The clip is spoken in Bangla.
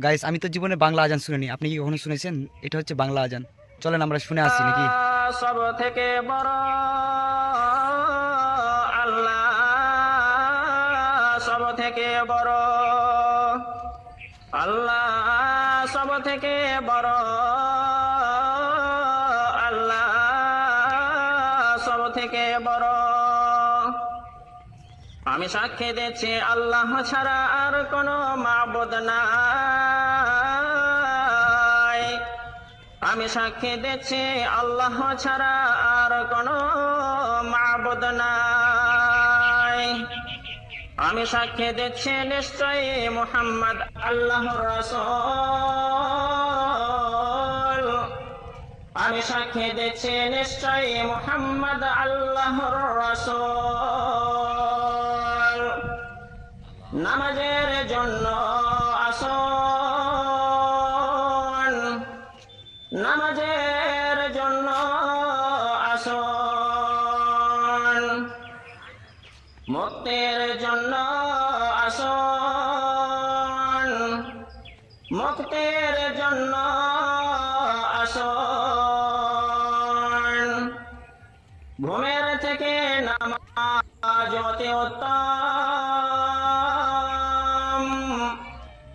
গাইস আমি তো জীবনে বাংলা আজান শুনিনি, আপনি কি কখনো শুনেছেন? এটা হচ্ছে বাংলা আজান, চলেন আমরা শুনে আসি নাকি। সব থেকে বড় আল্লাহ, সব থেকে বড় আল্লাহ, সব থেকে বড় আল্লাহ, সব থেকে বড়। আমি সাক্ষী দিচ্ছি আল্লাহ ছাড়া আর কোনো মাবুদ নাই। আমি সাক্ষী দিচ্ছি আল্লাহ ছাড়া আর কোনো মাবুদ নাই। আমি সাক্ষী দিচ্ছি নিশ্চয়ই মুহাম্মদ আল্লাহর রাসূল। আমি সাক্ষী দিচ্ছি নিশ্চয়ই মুহাম্মদ আল্লাহর রাসূল। নামাজের জন্য আসুন, নামাজের জন্য আসুন, মুক্তির জন্য আসুন, মুক্তির জন্য আসুন। ঘুমের থেকে নামাজ অতি উত্তম,